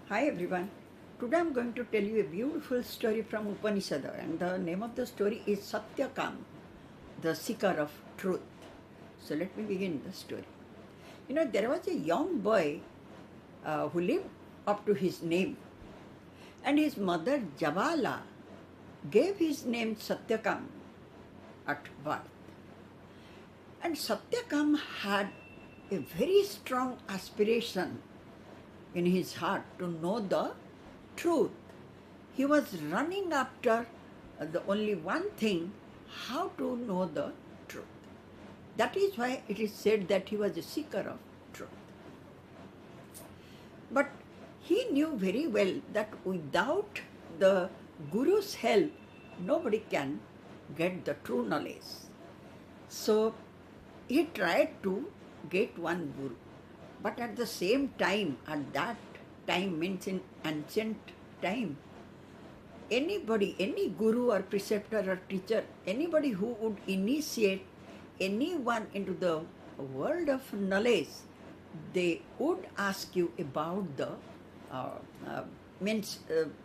Hi everyone. Today I'm going to tell you a beautiful story from Upanishad, and the name of the story is Satyakam, the seeker of truth. So let me begin the story. There was a young boy who lived up to his name, and his mother Javala gave his name Satyakam at birth. And Satyakam had a very strong aspiration in his heart to know the truth. He was running after the only one thing, how to know the truth. That is why it is said that he was a seeker of truth. But he knew very well that without the Guru's help, nobody can get the true knowledge. So he tried to get one Guru. But at the same time, at that time means in ancient time, anybody, any guru or preceptor or teacher, anybody who would initiate anyone into the world of knowledge, they would ask you about the,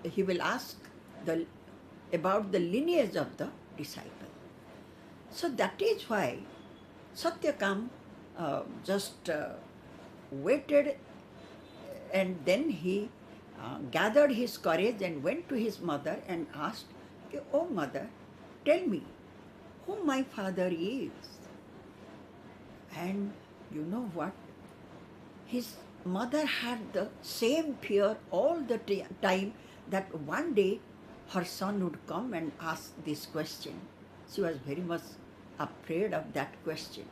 he will ask about the lineage of the disciple. So that is why Satyakam just waited, and then he gathered his courage and went to his mother and asked, "Oh mother, tell me who my father is." And you know what? His mother had the same fear all the time that one day her son would come and ask this question. She was very much afraid of that question.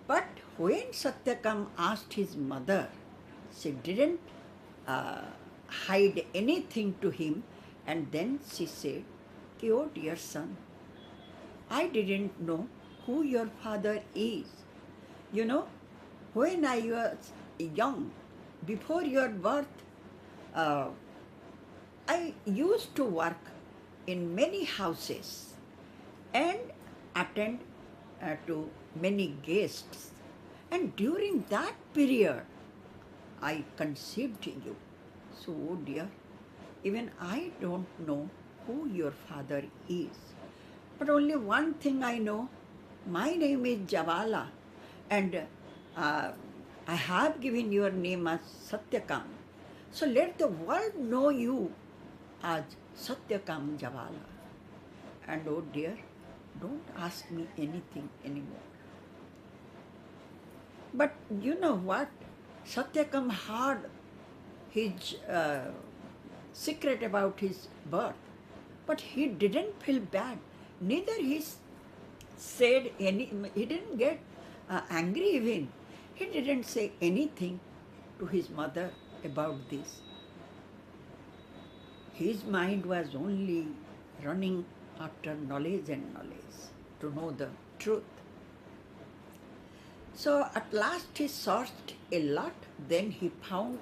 But when Satyakam asked his mother, she didn't hide anything to him, and then she said, "Oh dear son, I didn't know who your father is. You know, when I was young, before your birth, I used to work in many houses and attend to many guests. And during that period, I conceived you. So, oh dear, even I don't know who your father is. But only one thing I know, my name is Javala, and I have given your name as Satyakam. So let the world know you as Satyakam Javala. And oh dear, don't ask me anything anymore." But you know what? Satyakam heard his secret about his birth, but he didn't feel bad. Neither he said any. He didn't get angry even. He didn't say anything to his mother about this. His mind was only running after knowledge and knowledge to know the truth. So at last he searched a lot. Then he found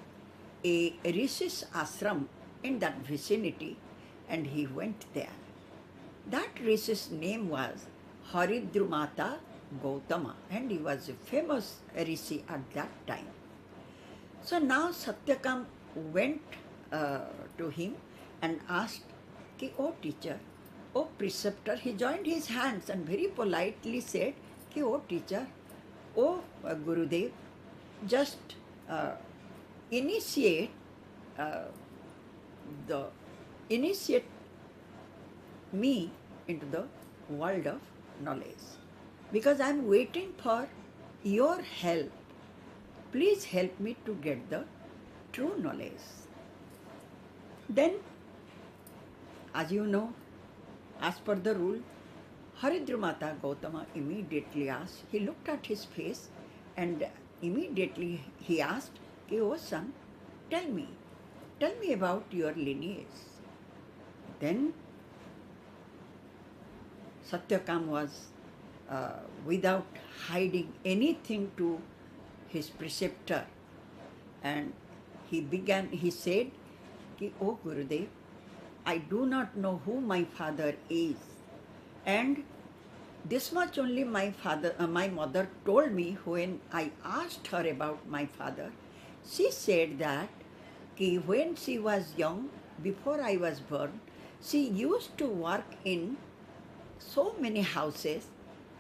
a Rishi's ashram in that vicinity, and he went there. That Rishi's name was Haridrumata Gautama, and he was a famous Rishi at that time. So now Satyakam went to him and asked, "Oh teacher, oh preceptor," he joined his hands and very politely said, "Oh teacher, oh Gurudev, just initiate initiate me into the world of knowledge, because I am waiting for your help. Please help me to get the true knowledge." Then, as you know, as per the rule, Haridrumata Gautama immediately asked, he looked at his face and immediately he asked, "Oh son, tell me about your lineage." Then Satyakam was without hiding anything to his preceptor, and he said, "Oh Gurudev, I do not know who my father is, and this much only my mother told me when I asked her about my father. She said that कि when she was young, before I was born, she used to work in so many houses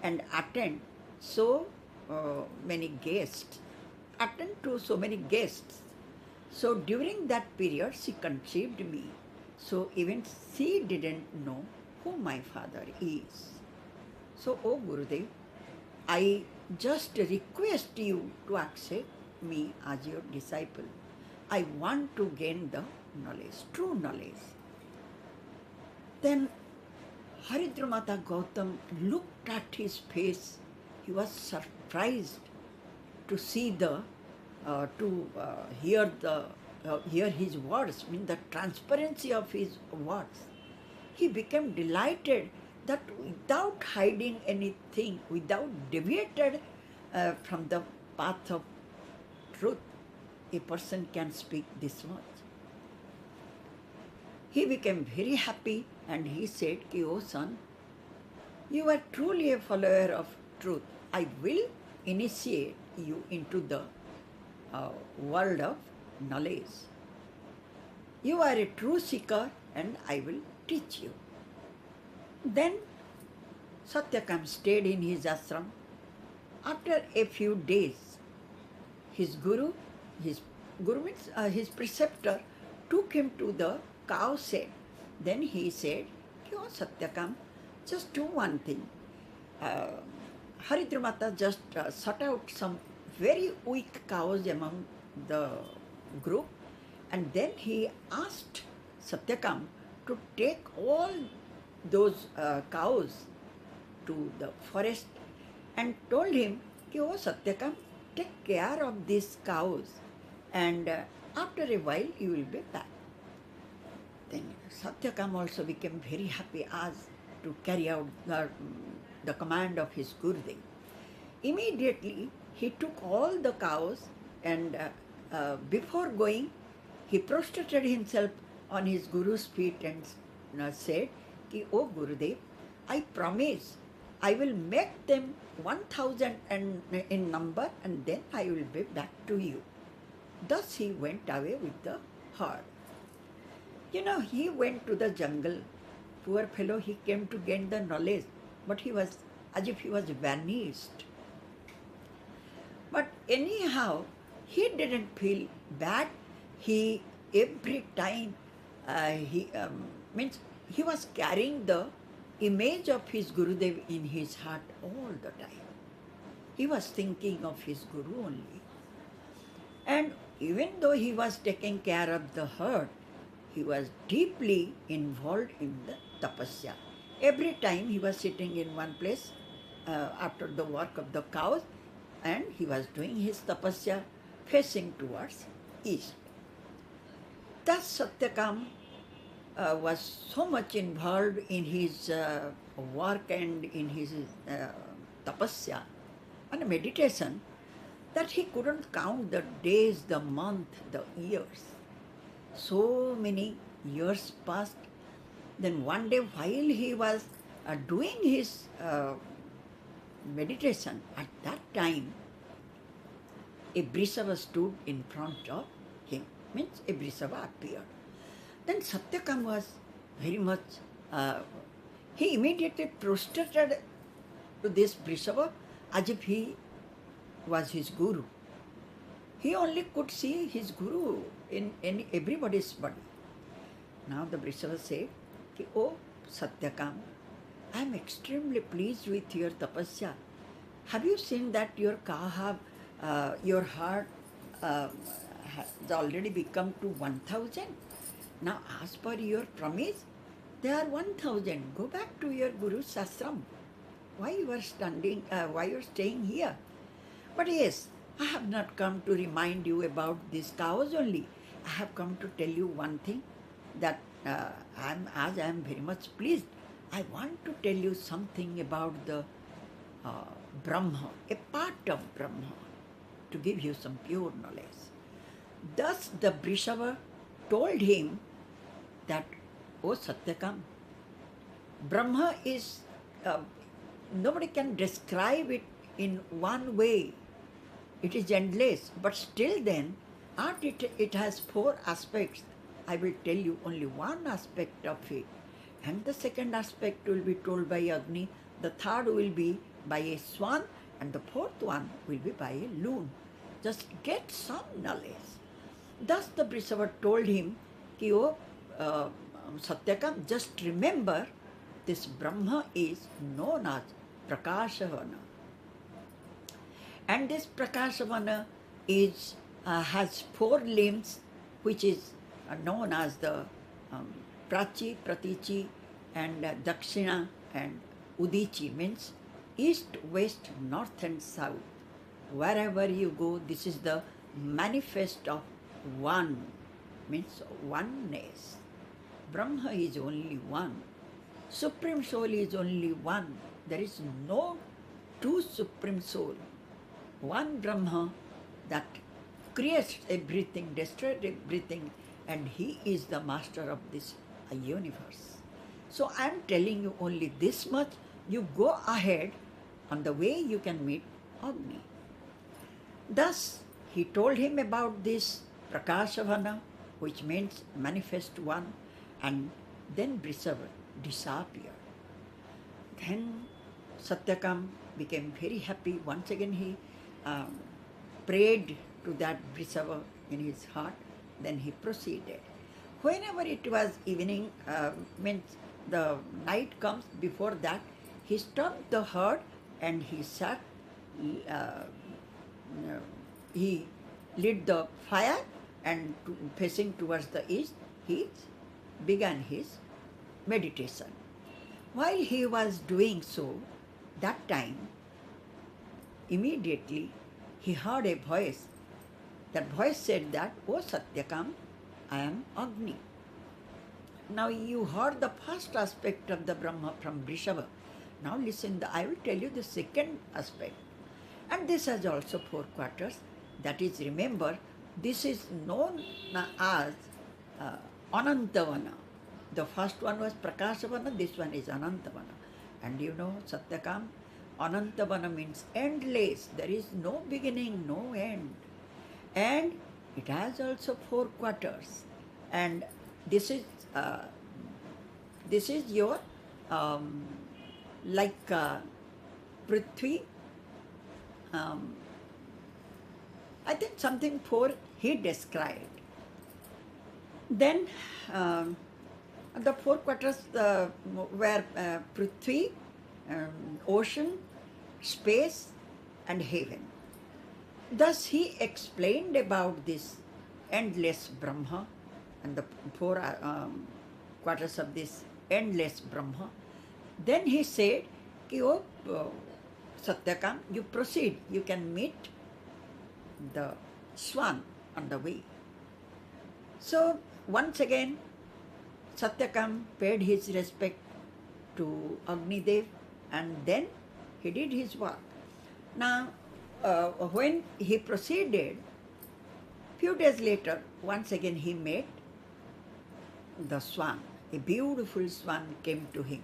and attend so many guests, attend to so many guests. So during that period, she conceived me. So even she didn't know who my father is. So, oh Gurudev, I just request you to accept me as your disciple. I want to gain the knowledge, true knowledge. Then Haridramata Gautam looked at his face. He was surprised to see hear his words, mean the transparency of his words. He became delighted that without hiding anything, without deviated from the path of truth, a person can speak this much. He became very happy and he said, "Oh son, you are truly a follower of truth. I will initiate you into the world of knowledge. You are a true seeker and I will teach you." Then Satyakam stayed in his ashram. After a few days, his guru means his preceptor, took him to the cow shed. Then he said, "Oh Satyakam, just do one thing. Haridramata just sought out some very weak cows among the group, and then he asked Satyakam to take all those cows to the forest and told him, "Oh Satyakam, take care of these cows and after a while you will be back." Then Satyakam also became very happy as to carry out the command of his Gurudev. Immediately he took all the cows and before going he prostrated himself on his Guru's feet and said, "Oh Gurudev, I promise I will make them 1,000 in number and then I will be back to you." Thus he went away with the herd. He went to the jungle. Poor fellow, he came to gain the knowledge, but he was as if he was vanished. But anyhow, he didn't feel bad. He every time he was carrying the image of his Gurudev in his heart all the time. He was thinking of his Guru only. And even though he was taking care of the herd, he was deeply involved in the tapasya. Every time he was sitting in one place after the work of the cows, and he was doing his tapasya facing towards east. Thus Satyakam was so much involved in his work and in his tapasya and meditation that he couldn't count the days, the month, the years. So many years passed. Then one day while he was doing his meditation, at that time a Brisava stood in front of him, means a Brisava appeared. Then Satyakam was very much, he immediately prostrated to this Brisava as if he was his Guru. He only could see his Guru in everybody's body. Now the Brisava said, "Oh Satyakam, I am extremely pleased with your tapasya. Have you seen that your your heart has already become to 1,000? Now as per your promise, they are 1,000. Go back to your Guru's ashram. Why you are staying here? But yes, I have not come to remind you about these cows only. I have come to tell you one thing, that as I am very much pleased, I want to tell you something about the Brahma, a part of Brahma, to give you some pure knowledge." Thus the Brisava told him that, "Oh Satyakam, Brahma is, nobody can describe it in one way. It is endless, but still then art, it has four aspects. I will tell you only one aspect of it. And the second aspect will be told by Agni, the third will be by a swan, and the fourth one will be by a loon. Just get some knowledge. Thus the Brisava told him, ki, oh, Satyakam, just remember this Brahma is known as Prakashavana. And this Prakashavana is, has four limbs, which is known as the Prachi, Pratichi, and Dakshina, and Udichi, means east, west, north, and south. Wherever you go, this is the manifest of one, means oneness. Brahma is only one. Supreme Soul is only one. There is no two Supreme Soul. One Brahma that creates everything, destroys everything, and he is the master of this universe. So I am telling you only this much. You go ahead, on the way you can meet Agni. Thus he told him about this Prakashavana, which means manifest one, and then Brisava disappeared. Then Satyakam became very happy. Once again he prayed to that Brisava in his heart. Then he proceeded. Whenever it was evening, means the night comes, before that, he stopped the herd and he sat, he lit the fire, and facing towards the east, he began his meditation. While he was doing so, that time, immediately he heard a voice. That voice said that, "Oh Satyakam, I am Agni." Now you heard the first aspect of the Brahma from Brisava. Now listen, I will tell you the second aspect. And this has also four quarters. That is, remember, this is known as Anantavana. The first one was Prakashavana, this one is Anantavana. And you know, Satyakam, Anantavana means endless. There is no beginning, no end. And it has also four quarters. And this is your like Prithvi. I think something four he described. Then the four quarters were Prithvi, ocean, space, and heaven. Thus he explained about this endless Brahma and the four quarters of this endless Brahma. Then he said, ki, oh, Satyakam, you proceed, you can meet the swan on the way. So once again, Satyakam paid his respect to Agnidev, and then he did his work. Now, when he proceeded, few days later, once again he met the swan. A beautiful swan came to him.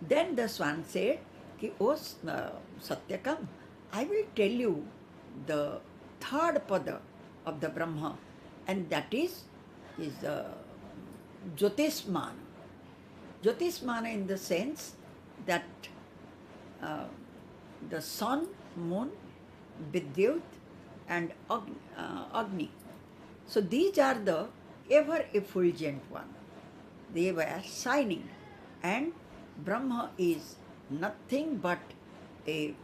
Then the swan said, ki, "Oh Satyakam, I will tell you the third pada of the Brahma, and that is Jyotismana. Jyotismana in the sense that the sun, moon, Vidyut, and Agni. So these are the ever effulgent one. They were shining, and Brahma is nothing but he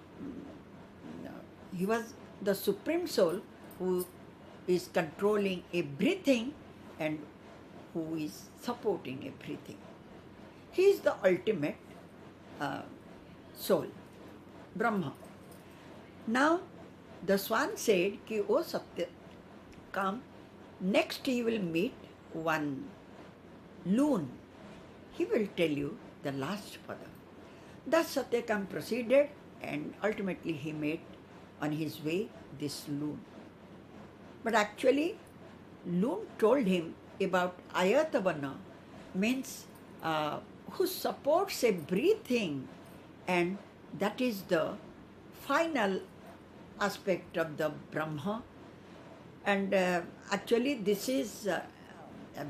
was the Supreme Soul who is controlling everything and who is supporting everything. He is the ultimate soul, Brahma. Now, the swan said, ki, "Oh Satyakam, next you will meet one loon. He will tell you the last pada." Thus Satyakam proceeded, and ultimately he met on his way this loon. But actually, loon told him about Ayatavana, means who supports everything, and that is the final aspect of the Brahma. And actually, this is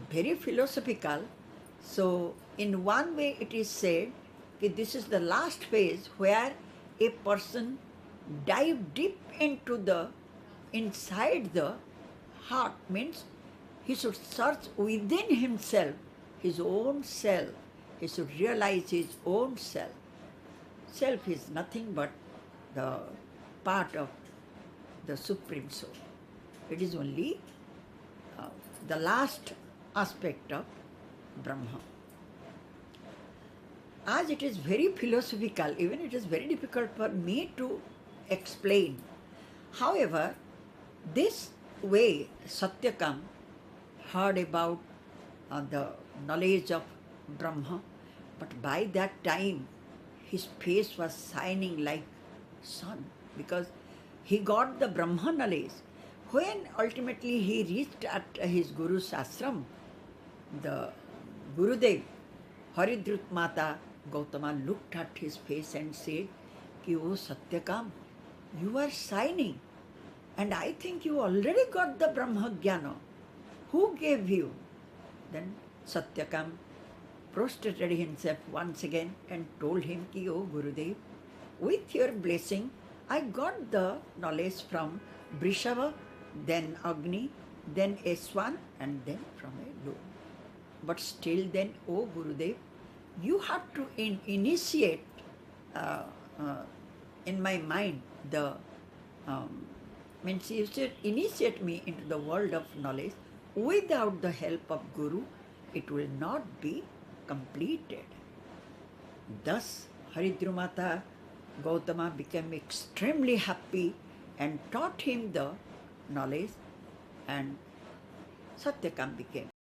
very philosophical. So, in one way, it is said that this is the last phase where a person dive deep into the inside the heart, means he should search within himself, his own self. He should realize his own self. Self is nothing but the part of the Supreme Soul. It is only the last aspect of Brahma. As it is very philosophical, even it is very difficult for me to explain. However, this way Satyakam heard about the knowledge of Brahma, but by that time his face was shining like sun, because he got the Brahma knowledge. When ultimately he reached at his Guru's ashram, the Gurudev, Haridrut Mata Gautama, looked at his face and said, Ki, oh Satyakam, you are shining, and I think you already got the Brahma Jnana. Who gave you? Then Satyakam prostrated himself once again and told him, Ki, oh Gurudev, with your blessing, I got the knowledge from Brishava, then Agni, then Eswan, and then from a loon. But still then, oh Gurudev, you have to initiate in my mind the, means you should initiate me into the world of knowledge. Without the help of Guru, it will not be completed. Thus, Haridrumata Gautama became extremely happy and taught him the knowledge, and Satyakam became